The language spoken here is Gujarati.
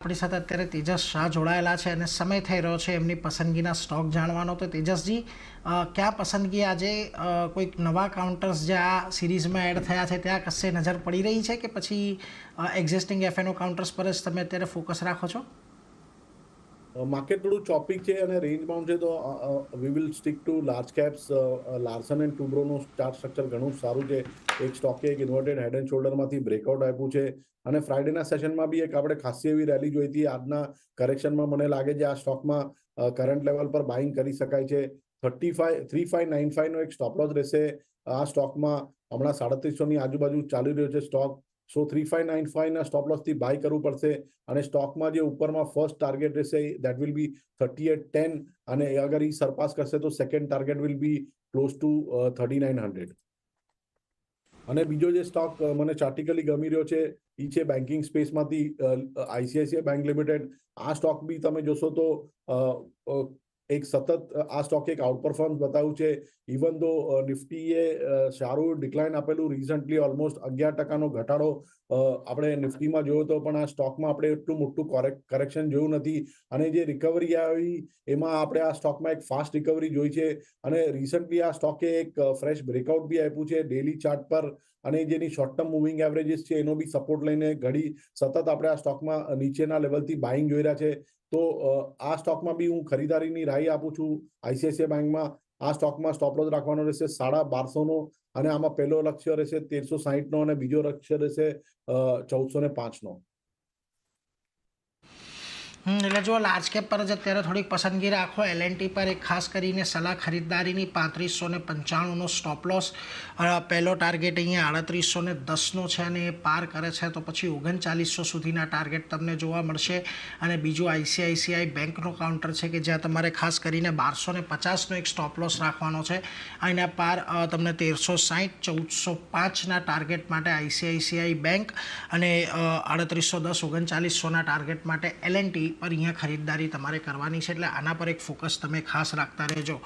આપણી સાથે અત્યારે તેજસ શાહ જોડાયેલા છે અને સમય થઈ રહ્યો છે એમની પસંદગીના સ્ટોક જાણવાનો. તો તેજસજી, ક્યાં પસંદગી આજે કોઈક નવા કાઉન્ટર્સ જે આ સિરીઝમાં એડ થયા છે ત્યાં કશે નજર પડી રહી છે કે પછી એક્ઝિસ્ટિંગ એફએનઓ કાઉન્ટર્સ પર જ તમે અત્યારે ફોકસ રાખો છો? માર્કેટ થોડું ચોપિક છે અને રેન્જ બાઉન્ડ છે, તો we will stick to large caps. Larsen and ટુબ્રોનું ચાર્ટ સ્ટ્રક્ચર ઘણું સારું છે. એક સ્ટોકે એક ઇન્વર્ટેડ હેડ એન્ડ શોલ્ડરમાંથી બ્રેકઆઉટ આપ્યું છે અને ફ્રાઇડેના સેશનમાં બી એક આપણે ખાસી એવી રેલી જોઈ હતી. આજના કરેક્શનમાં મને લાગે છે આ સ્ટોકમાં કરંટ લેવલ પર બાઇંગ કરી શકાય છે. 3595 નો એક સ્ટોપ લોસ રહેશે આ સ્ટોકમાં. હમણાં 3700 ની આજુબાજુ ચાલી રહ્યો છે સ્ટોક. સો 3595 ના સ્ટોપ લોસ થી બાય કરવું પડશે અને સ્ટોકમાં જે ઉપરમાં ફર્સ્ટ ટાર્ગેટ રહેશે દેટ વિલ બી 3810 અને અગર ઈ સરપાસ કરશે તો second target will be close to 3900. અને બીજો જે સ્ટોક મને ચાર્ટિકલી ગમી રહ્યો છે એ છે બેન્કિંગ સ્પેસમાંથી આઈસીઆઈસીઆઈ બેંક લિમિટેડ. આ સ્ટોક બી તમે જોશો તો એક સતત આ સ્ટોક એક આઉટ પરફોર્મન્સ બતાવ્યું છે. ઇવન દો નિફ્ટીએ સારું ડિક્લાઇન આપેલું રિસન્ટલી, ઓલમોસ્ટ 11% ઘટાડો આપણે નિફ્ટીમાં જોયો હતો, પણ આ સ્ટોકમાં આપણે એટલું મોટું કરેક્શન જોયું નથી. અને જે રિકવરી આવી એમાં આપણે આ સ્ટોકમાં એક ફાસ્ટ રિકવરી જોઈ છે અને રિસન્ટલી આ સ્ટોકે એક ફ્રેશ બ્રેકઆઉટ બી આપ્યું છે ડેલી ચાર્ટ પર. અને જેની શોર્ટ ટર્મ મૂવિંગ એવરેજીસ છે એનો બી સપોર્ટ લઈને ઘડી સતત આપણે આ સ્ટોકમાં નીચેના લેવલથી બાઇંગ જોઈ રહ્યા છે. તો આ સ્ટોકમાં બી હું ખરીદારીની રાય આપું છું. આઈસીઆઈસીઆઈ બેંકમાં આ સ્ટોકમાં સ્ટોપ લોસ રાખવાનો રહેશે 1250 નો અને આમાં પહેલો લક્ષ્ય રહેશે 1360 નો અને બીજો લક્ષ્ય રહેશે 1405 નો. એટલે જો લાર્જ કેપ પર જ અત્યારે થોડીક પસંદગી રાખો. એલએનટી પર એક ખાસ કરીને સલાહ ખરીદદારીની 3595નો સ્ટોપ લોસ. પહેલો ટાર્ગેટ અહીંયા 3810નો છે અને એ પાર કરે છે તો પછી 3900 સુધીના ટાર્ગેટ તમને જોવા મળશે. અને બીજું આઈસીઆઈસીઆઈ બેંકનો કાઉન્ટર છે કે જ્યાં તમારે ખાસ કરીને 1250નો એક સ્ટોપ લોસ રાખવાનો છે. એના પાર તમને 1360 1405ના ટાર્ગેટ માટે આઈસીઆઈસીઆઈ બેંક અને 3810 3900ના ટાર્ગેટ માટે એલએનટી પર અહીંયા ખરીદદારી તમારે કરવાની છે. એટલે આના પર એક ફોકસ તમે ખાસ રાખતા રહેજો.